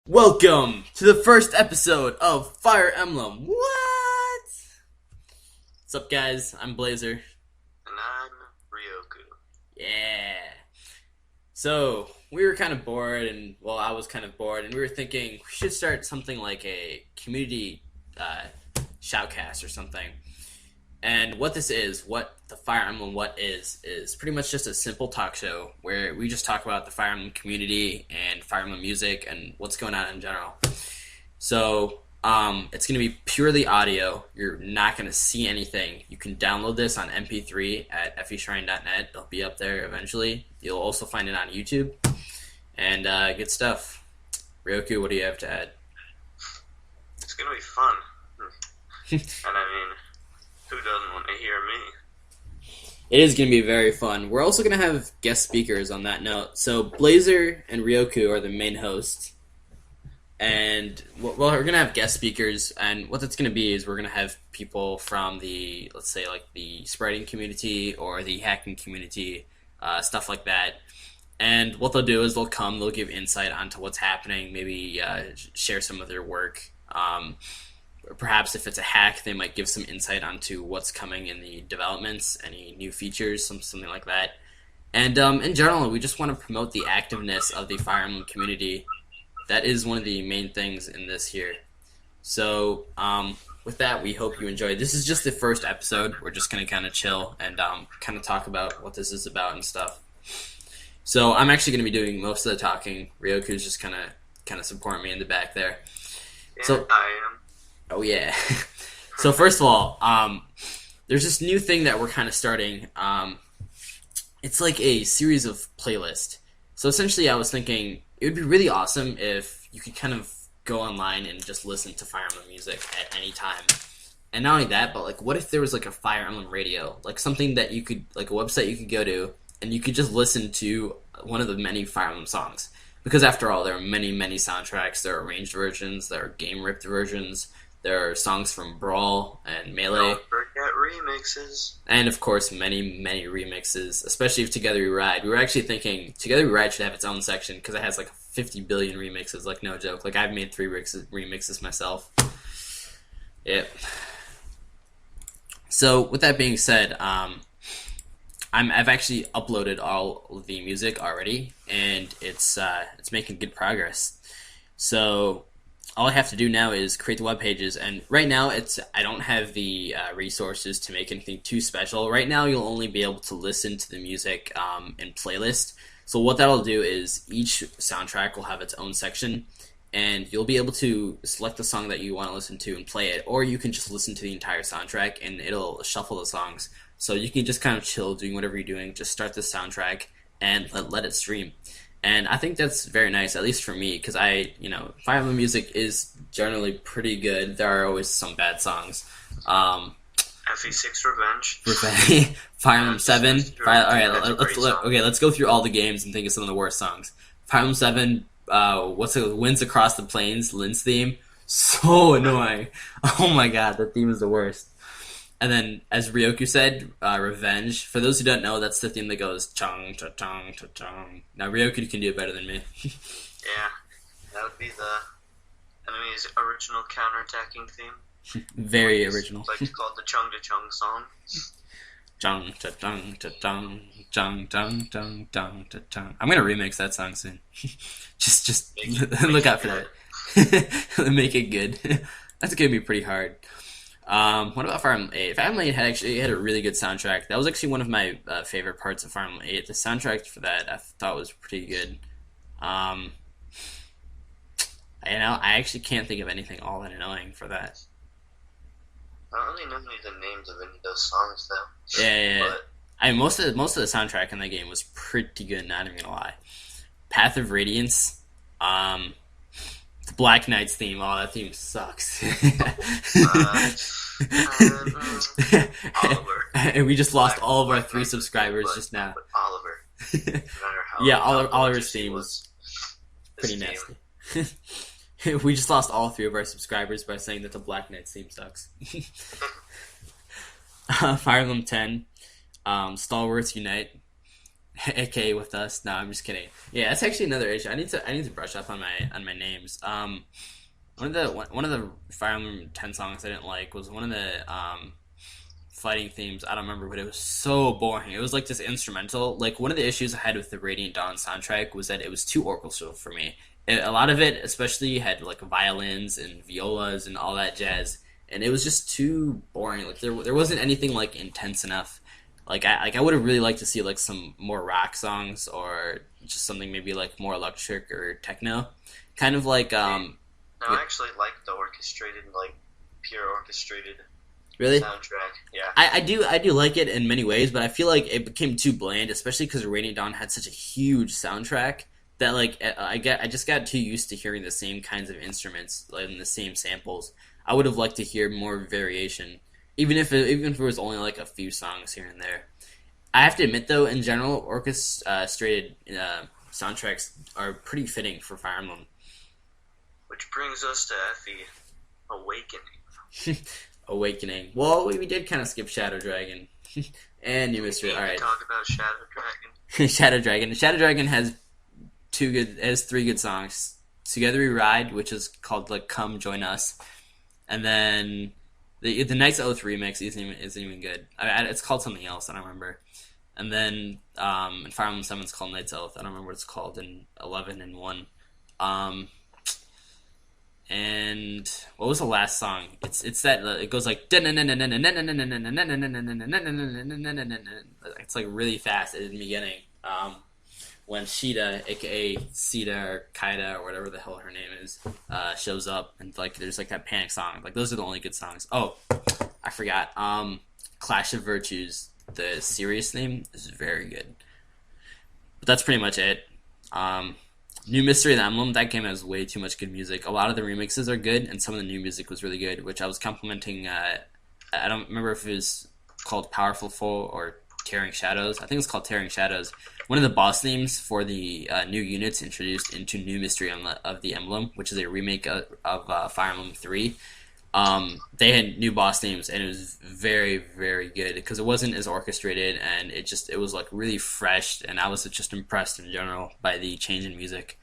Welcome to the first episode of Fire Emblem. What? What's up, guys? I'm Blazer. And I'm Ryoku. Yeah. So, we were kind of bored, I was kind of bored, and we were thinking we should start something like a community shoutcast or something. And what this is, what the Fire Emblem WUT is pretty much just a simple talk show where we just talk about the Fire Emblem community and Fire Emblem music and what's going on in general. So, it's going to be purely audio. You're not going to see anything. You can download this on MP3 at feshrine.net. It'll be up there eventually. You'll also find it on YouTube. And good stuff. Ryoku, what do you have to add? It's going to be fun. And I mean, who doesn't want to hear me? It is going to be very fun. We're also going to have guest speakers on that note. So Blazer and Ryoku are the main hosts. And we're going to have guest speakers. And what that's going to be is we're going to have people from the, let's say, like the spreading community or the hacking community, stuff like that. And what they'll do is they'll give insight onto what's happening, maybe share some of their work. Perhaps if it's a hack, they might give some insight onto what's coming in the developments, any new features, something like that. And in general, we just want to promote the activeness of the Fire Emblem community. That is one of the main things in this here. So with that, we hope you enjoyed. This is just the first episode. We're just going to kind of chill and kind of talk about what this is about and stuff. So I'm actually going to be doing most of the talking. Ryoku's just kind of supporting me in the back there. Yeah, So I am. Oh, yeah. So first of all, there's this new thing that we're kind of starting. It's like a series of playlists. So essentially I was thinking it would be really awesome if you could kind of go online and just listen to Fire Emblem music at any time. And not only that, but like what if there was like a Fire Emblem radio? Like something that you could, like a website you could go to and you could just listen to one of the many Fire Emblem songs. Because after all, there are many, many soundtracks. There are arranged versions, there are game-ripped versions. There are songs from Brawl and Melee. Don't forget remixes. And of course, many, many remixes, especially if Together We Ride. We were actually thinking Together We Ride should have its own section because it has like 50 billion remixes, like no joke. Like I've made 3 remixes myself. Yep. So with that being said, I've actually uploaded all of the music already, and it's making good progress. So all I have to do now is create the web pages, and right now I don't have the resources to make anything too special. Right now you'll only be able to listen to the music in playlist. So what that'll do is each soundtrack will have its own section, and you'll be able to select the song that you want to listen to and play it, or you can just listen to the entire soundtrack and it'll shuffle the songs. So you can just kind of chill doing whatever you're doing, just start the soundtrack and let it stream. And I think that's very nice, at least for me, because Fire Emblem music is generally pretty good. There are always some bad songs. FE6 Revenge. Fire Emblem 7. Let's go through all the games and think of some of the worst songs. Fire Emblem 7, Winds Across the Plains, Lynn's theme. So annoying. Oh my god, that theme is the worst. And then, as Ryoku said, Revenge. For those who don't know, that's the theme that goes chung cha chung cha chung. Now Ryoku can do it better than me. Yeah, that would be the enemy's original counterattacking theme. Very original. Like to call it the Chung to Chung song. Chung cha chung cha chung chung chung chung chung cha chung. I'm gonna remix that song soon. just look out for that. Make it good. That's gonna be pretty hard. What about Fire Emblem 8? Fire Emblem 8 had a really good soundtrack. That was actually one of my favorite parts of Fire Emblem 8. The soundtrack for that I thought was pretty good. I actually can't think of anything all that annoying for that. I don't really know any of the names of any of those songs though. Yeah. But I mean, most of the soundtrack in that game was pretty good. Not even gonna lie. Path of Radiance. The Black Knight's theme. Oh, that theme sucks. Oliver. And we just lost all of our 3 subscribers just now. But Oliver. No matter how Yeah, how Oliver's gorgeous he theme was his pretty theme. nasty. We just lost all 3 of our subscribers by saying that the Black Knight's theme sucks. Fire Emblem 10, Stalwarts Unite. aka with us. No, I'm just kidding. Yeah, that's actually another issue. I need to brush up on my names. One of the Fire Emblem 10 songs I didn't like was one of the fighting themes. I don't remember, but it was so boring. It was like this instrumental. Like one of the issues I had with the Radiant Dawn soundtrack was that it was too orchestral for me. A lot of it, especially, had like violins and violas and all that jazz, and it was just too boring. Like there wasn't anything like intense enough. I would have really liked to see like some more rock songs or just something maybe like more electric or techno, kind of like No, I actually like the orchestrated, like pure orchestrated really. soundtrack. Yeah. I do like it in many ways, but I feel like it became too bland, especially because Radiant Dawn had such a huge soundtrack that like I just got too used to hearing the same kinds of instruments like, and the same samples. I would have liked to hear more variation, even if it was only like a few songs here and there. I have to admit though, in general, orchestrated soundtracks are pretty fitting for Fire Emblem. Which brings us to Effie Awakening. Awakening. Well, we did kind of skip Shadow Dragon and New Mystery. All right, Talk about Shadow Dragon. Shadow Dragon. Shadow Dragon has three good songs. Together We Ride, which is called like "Come Join Us," and then the Knight's Oath remix isn't even good. It's called something else. I don't remember. And then in Fire Emblem 7 it's called Knight's Oath. I don't remember what it's called in 11 and 1. And what was the last song? It's that it goes like it's like really fast at the beginning. When Sheeta, aka Sita or Kaida or whatever the hell her name is, shows up and like there's like that panic song. Like those are the only good songs. Oh, I forgot. Clash of Virtues, the serious theme is very good. But that's pretty much it. New Mystery of the Emblem, that game has way too much good music. A lot of the remixes are good, and some of the new music was really good, which I was complimenting. I don't remember if it was called Powerful Foe or Tearing Shadows. I think it's called Tearing Shadows. One of the boss themes for the new units introduced into New Mystery of the Emblem, which is a remake of Fire Emblem 3. They had new boss themes, and it was very, very good because it wasn't as orchestrated, and it was like really fresh, and I was just impressed in general by the change in music.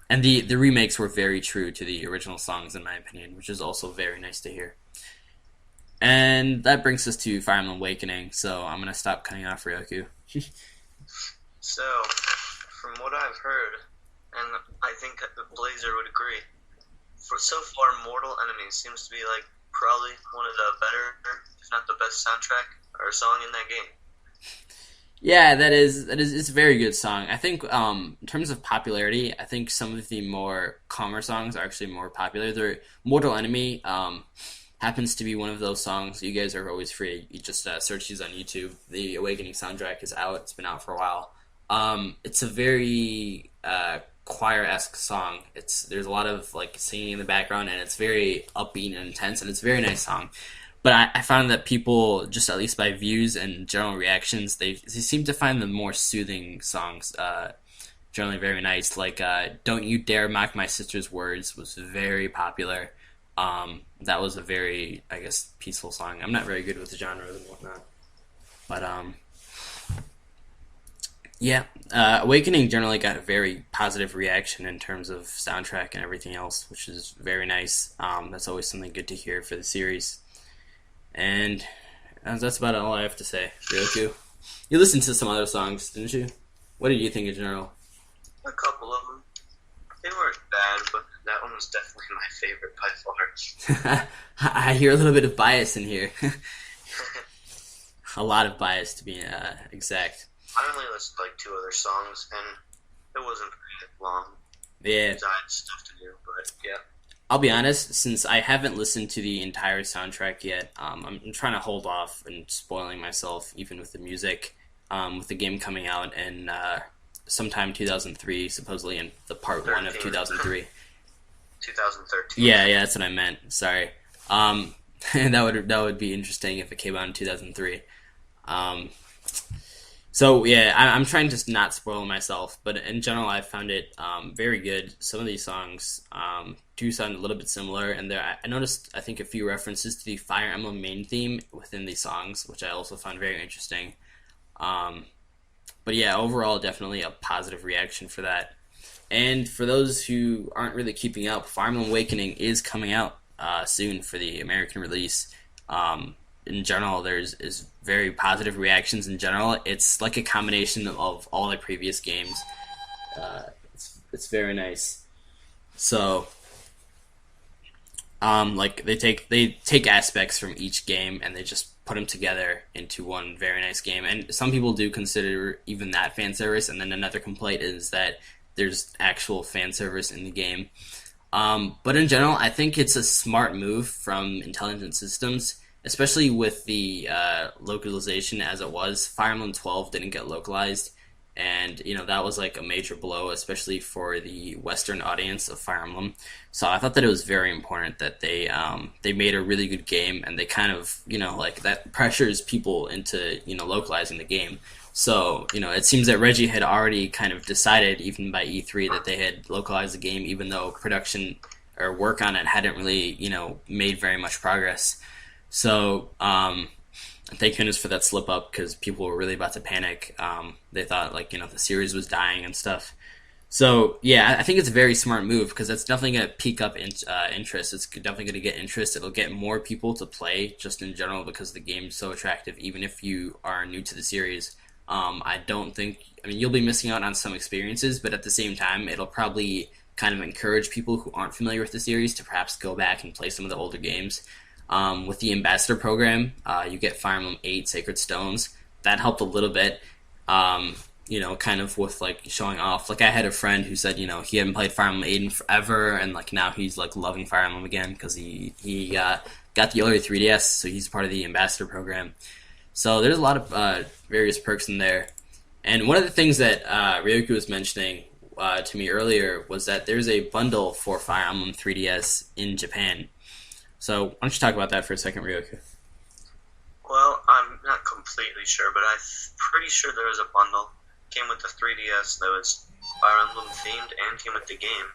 And the remakes were very true to the original songs, in my opinion, which is also very nice to hear. And that brings us to Fire Emblem Awakening, so I'm gonna stop cutting off Ryoku. So, from what I've heard, and I think that Blazer would agree, for so far, Mortal Enemies seems to be like probably one of the better, if not the best soundtrack or song in that game. Yeah, that is it's a very good song. I think in terms of popularity, I think some of the more calmer songs are actually more popular. Mortal Enemy happens to be one of those songs. You guys are always free. You just search these on YouTube. The Awakening soundtrack is out. It's been out for a while. It's a very choir-esque song. There's a lot of like singing in the background, and it's very upbeat and intense, and it's a very nice song. But I found that people, just at least by views and general reactions, they seem to find the more soothing songs generally very nice. Like "Don't You Dare Mock My Sister's Words" was very popular. That was a very, I guess, peaceful song. I'm not very good with the genres and whatnot, but yeah, Awakening generally got a very positive reaction in terms of soundtrack and everything else, which is very nice. That's always something good to hear for the series. And that's about all I have to say. Ryoku, you listened to some other songs, didn't you? What did you think in general? A couple of them. They weren't bad, but that one was definitely my favorite by far. I hear a little bit of bias in here. A lot of bias, to be exact. I only listened to like 2 other songs, and it wasn't very long. Yeah. I had stuff to do, but yeah. I'll be honest, since I haven't listened to the entire soundtrack yet, I'm trying to hold off and spoiling myself, even with the music, with the game coming out in sometime 2003, supposedly in the part 1 of 2003. 2013. Yeah, that's what I meant. Sorry. That would be interesting if it came out in 2003. So yeah, I'm trying to not spoil myself, but in general, I found it very good. Some of these songs do sound a little bit similar, and I noticed, I think, a few references to the Fire Emblem main theme within these songs, which I also found very interesting. But yeah, overall, definitely a positive reaction for that. And for those who aren't really keeping up, Fire Emblem Awakening is coming out soon for the American release. In general, there's is very positive reactions. In general, it's like a combination of all the previous games. It's very nice. So, like they take aspects from each game and they just put them together into one very nice game. And some people do consider even that fan service. And then another complaint is that there's actual fan service in the game. But in general, I think it's a smart move from Intelligent Systems, especially with the localization as it was. Fire Emblem 12 didn't get localized, and that was like a major blow, especially for the Western audience of Fire Emblem. So I thought that it was very important that they made a really good game, and they kind of like that pressures people into localizing the game. So it seems that Reggie had already kind of decided, even by E3, that they had localized the game, even though production or work on it hadn't really made very much progress. So thank goodness for that slip up because people were really about to panic. They thought like the series was dying and stuff. So yeah, I think it's a very smart move because that's definitely going to pique up interest. It's definitely going to get interest. It'll get more people to play just in general because the game's so attractive. Even if you are new to the series, I don't think. I mean, you'll be missing out on some experiences, but at the same time, it'll probably kind of encourage people who aren't familiar with the series to perhaps go back and play some of the older games. With the ambassador program, you get Fire Emblem 8 Sacred Stones. That helped a little bit, kind of with like showing off. Like I had a friend who said, he hadn't played Fire Emblem 8 in forever, and like now he's like loving Fire Emblem again because he got the other 3DS, so he's part of the ambassador program. So there's a lot of various perks in there. And one of the things that Ryoku was mentioning to me earlier was that there's a bundle for Fire Emblem 3DS in Japan. So why don't you talk about that for a second, Ryoku? Well, I'm not completely sure, but I'm pretty sure there was a bundle. Came with the 3DS that was Fire Emblem themed and came with the game.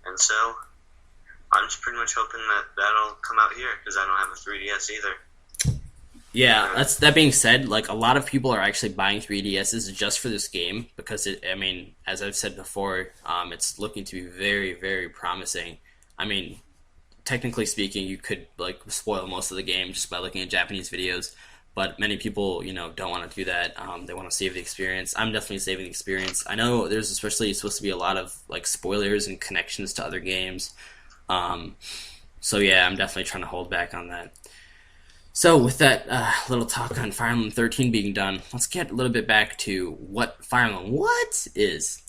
And so I'm just pretty much hoping that that'll come out here because I don't have a 3DS either. Yeah, that being said, like a lot of people are actually buying 3DSs just for this game because as I've said before, it's looking to be very, very promising. I mean, technically speaking, you could like spoil most of the game just by looking at Japanese videos, but many people, don't want to do that. They want to save the experience. I'm definitely saving the experience. I know there's especially supposed to be a lot of like spoilers and connections to other games. So yeah, I'm definitely trying to hold back on that. So with that little talk on Fire Emblem 13 being done, let's get a little bit back to what Fire Emblem WUT is.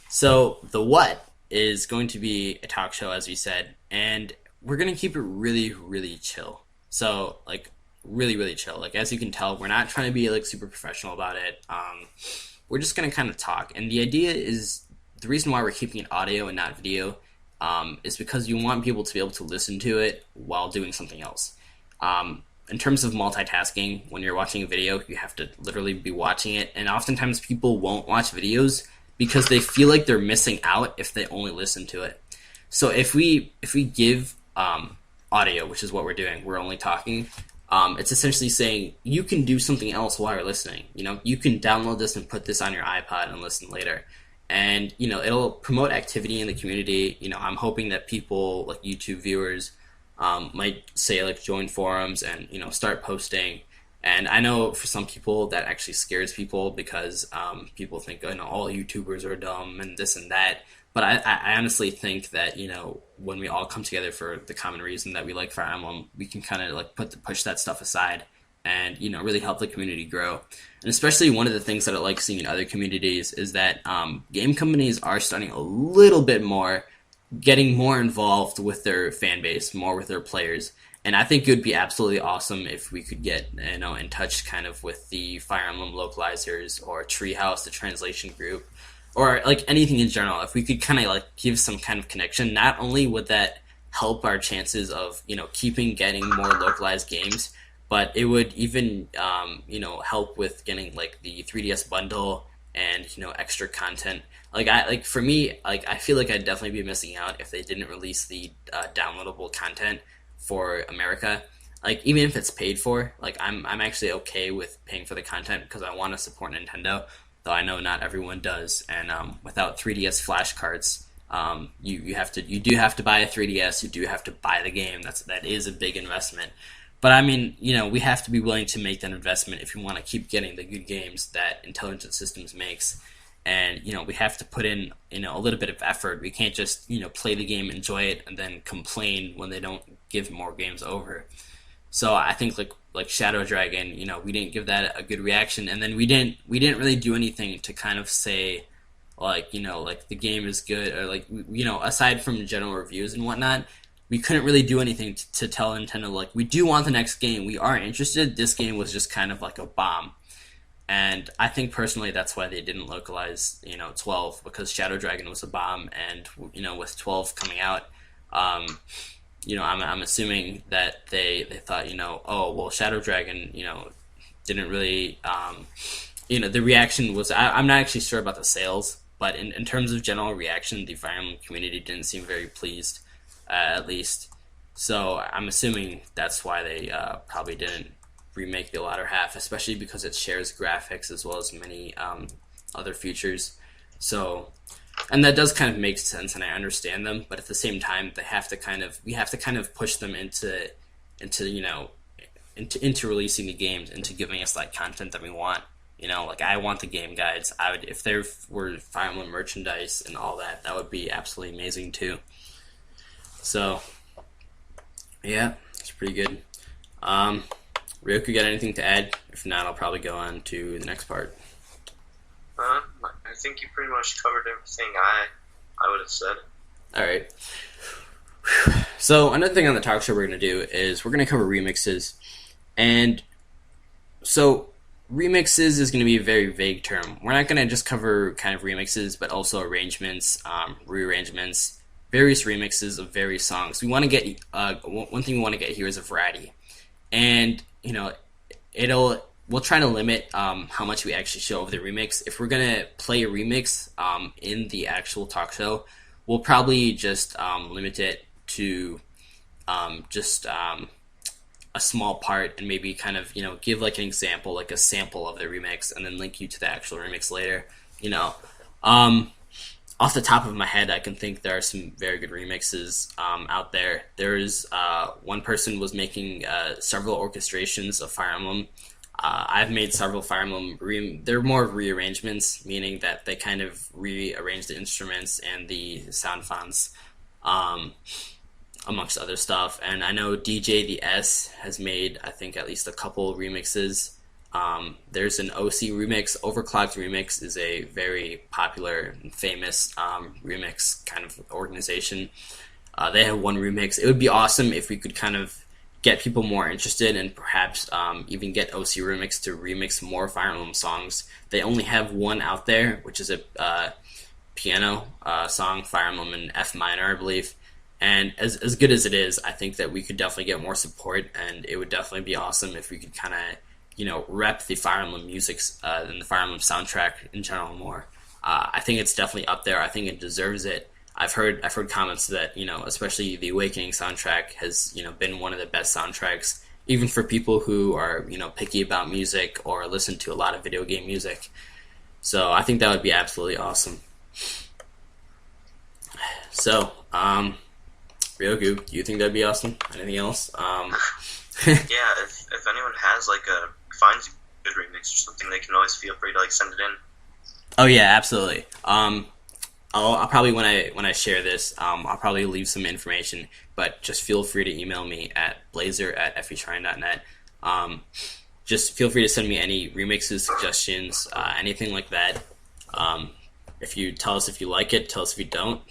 So the WUT is going to be a talk show, as we said, and we're going to keep it really, really chill. So, like, really, really chill. Like, as you can tell, we're not trying to be, like, super professional about it. We're just going to kind of talk. And the idea is, the reason why we're keeping it audio and not video is because you want people to be able to listen to it while doing something else. In terms of multitasking, when you're watching a video, you have to literally be watching it. And oftentimes people won't watch videos because they feel like they're missing out if they only listen to it. So if we give audio, which is what we're doing, we're only talking, it's essentially saying you can do something else while you're listening. You can download this and put this on your iPod and listen later. And, it'll promote activity in the community. I'm hoping that people, like YouTube viewers, might say, like, join forums and, start posting. And I know for some people that actually scares people because people think, all YouTubers are dumb and this and that. But I honestly think that, when we all come together for the common reason that we like Fire Emblem, we can kind of like push that stuff aside and, really help the community grow. And especially one of the things that I like seeing in other communities is that game companies are starting a little bit more, getting more involved with their fan base, more with their players. And I think it would be absolutely awesome if we could get, in touch kind of with the Fire Emblem localizers or Treehouse, the translation group, or like anything in general. If we could kind of like give some kind of connection, not only would that help our chances of, getting more localized games, but it would even, help with getting like the 3DS bundle and, extra content. For me, I feel like I'd definitely be missing out if they didn't release the downloadable content for America. Like, even if it's paid for, like, I'm actually okay with paying for the content because I want to support Nintendo. though I know not everyone does. And without 3DS flashcards, you do have to buy a 3DS. You do have to buy the game. That is a big investment. But I mean, we have to be willing to make that investment if we want to keep getting the good games that Intelligent Systems makes. And we have to put in a little bit of effort. We can't just play the game, enjoy it, and then complain when they don't give more games over. So I think like Shadow Dragon, we didn't give that a good reaction, and then we didn't really do anything to kind of say like like the game is good, or like aside from general reviews and whatnot, we couldn't really do anything to tell Nintendo like we do want the next game, we are interested. This game was just kind of like a bomb. And I think personally that's why they didn't localize 12, because Shadow Dragon was a bomb, and with 12 coming out, I'm assuming that they thought oh well, Shadow Dragon didn't really the reaction was, I'm not actually sure about the sales, but in terms of general reaction, the Fire Emblem community didn't seem very pleased, at least. So I'm assuming that's why they probably didn't remake the latter half, especially because it shares graphics as well as many other features. So, and that does kind of make sense, and I understand them. But at the same time, we have to kind of push them into releasing the games, into giving us like content that we want. Like I want the game guides. I would, if there were Fire Emblem merchandise and all that, that would be absolutely amazing too. So, yeah, it's pretty good. Ryoku, got anything to add? If not, I'll probably go on to the next part. I think you pretty much covered everything I would have said. All right. So another thing on the talk show we're going to do is we're going to cover remixes. And so remixes is going to be a very vague term. We're not going to just cover kind of remixes, but also arrangements, rearrangements, various remixes of various songs. We want to get, one thing we want to get here is a variety. And we'll try to limit how much we actually show of the remix. If we're gonna play a remix in the actual talk show, we'll probably just limit it to just a small part, and maybe kind of give like an example, like a sample of the remix, and then link you to the actual remix later. Off the top of my head, I can think there are some very good remixes out there. There's one person was making several orchestrations of Fire Emblem. I've made several Fire Emblem. They're more rearrangements, meaning that they kind of rearrange the instruments and the sound fonts, amongst other stuff. And I know DJ the S has made, I think, at least a couple remixes. There's an OC remix. Overclocked Remix is a very popular and famous remix kind of organization. They have one remix. It would be awesome if we could kind of get people more interested, and perhaps even get OC Remix to remix more Fire Emblem songs. They only have one out there, which is a piano song, Fire Emblem in F minor, I believe. And as good as it is, I think that we could definitely get more support, and it would definitely be awesome if we could kind of rep the Fire Emblem music and the Fire Emblem soundtrack in general more. I think it's definitely up there. I think it deserves it. I've heard comments that especially the Awakening soundtrack has been one of the best soundtracks, even for people who are picky about music or listen to a lot of video game music. So I think that would be absolutely awesome. So Ryoku, do you think that'd be awesome? Anything else? Yeah, if anyone has finds a good remix or something, they can always feel free to send it in. Oh yeah, absolutely. I'll probably when I share this, I'll probably leave some information, but just feel free to email me at blazer@feshrine.net. Just feel free to send me any remixes, suggestions, anything like that. If you tell us if you like it, tell us if you don't.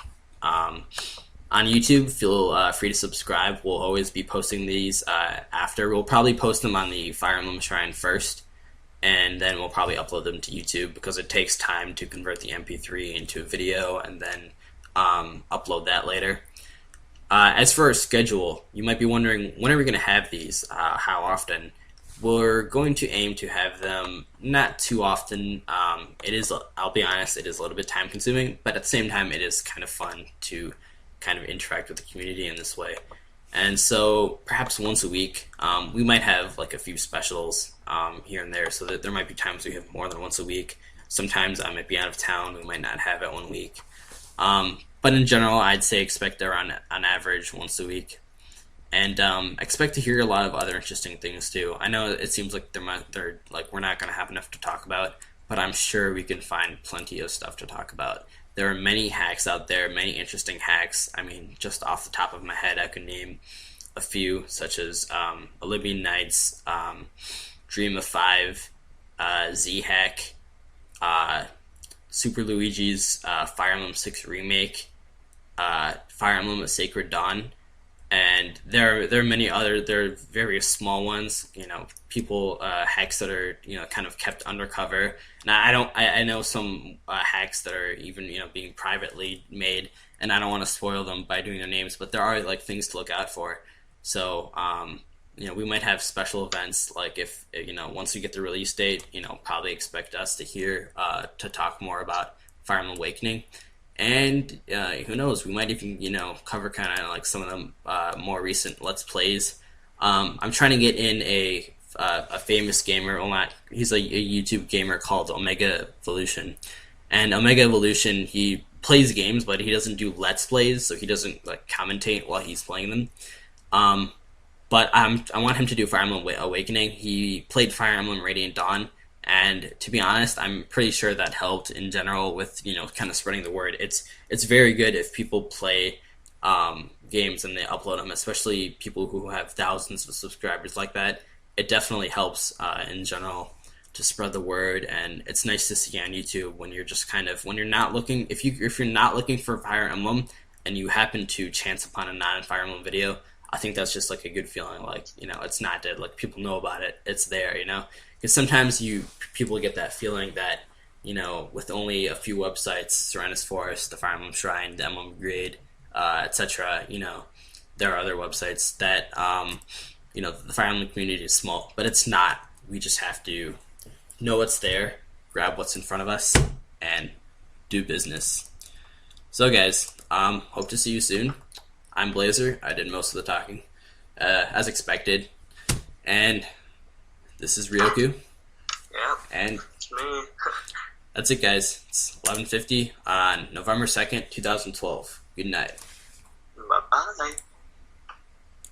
On YouTube, feel free to subscribe. We'll always be posting these after. We'll probably post them on the Fire Emblem Shrine first, and then we'll probably upload them to YouTube, because it takes time to convert the MP3 into a video and then upload that later. As for our schedule, you might be wondering, when are we going to have these? How often? We're going to aim to have them not too often. I'll be honest, it is a little bit time consuming, but at the same time, it is kind of fun to kind of interact with the community in this way. And so perhaps once a week, we might have a few specials here and there, so that there might be times we have more than once a week. Sometimes I might be out of town. We might not have it 1 week. But in general, I'd say expect around on average once a week. And expect to hear a lot of other interesting things too. I know it seems like they're like we're not going to have enough to talk about, but I'm sure we can find plenty of stuff to talk about. There are many hacks out there, many interesting hacks. I mean, just off the top of my head, I could name a few, such as Olympian Nights, Dream of Five, Z Hack, Super Luigi's Fire Emblem 6 remake, Fire Emblem: A Sacred Dawn, and there are many other. There are various small ones. People hacks that are kind of kept undercover. And I know some hacks that are even being privately made, and I don't want to spoil them by doing their names, but there are like things to look out for. So we might have special events like if once we get the release date, probably expect us to hear to talk more about Fire Emblem Awakening. And who knows, we might even cover kind of like some of the more recent Let's Plays. I'm trying to get in a famous gamer. He's a YouTube gamer called Omega Evolution, and Omega Evolution, he plays games, but he doesn't do Let's Plays, so he doesn't like commentate while he's playing them. But I want him to do Fire Emblem Awakening. He played Fire Emblem Radiant Dawn. And to be honest, I'm pretty sure that helped in general with kind of spreading the word. It's very good if people play games and they upload them, especially people who have thousands of subscribers like that. It definitely helps in general to spread the word, and it's nice to see on YouTube when you're just when you're not looking if you're not looking for Fire Emblem and you happen to chance upon a non-Fire Emblem video. I think that's just like a good feeling. Like it's not dead. Like people know about it. It's there. Because sometimes people get that feeling that with only a few websites, Serenus Forest, the Fire Emblem Shrine, the Emblem Grade, etc. There are other websites that the Fire Emblem community is small, but it's not. We just have to know what's there, grab what's in front of us, and do business. So guys, hope to see you soon. I'm Blazer. I did most of the talking, as expected, and this is Ryoku. Yeah, and it's me. That's it, guys. It's 11:50 on November 2nd, 2012. Good night. Bye-bye.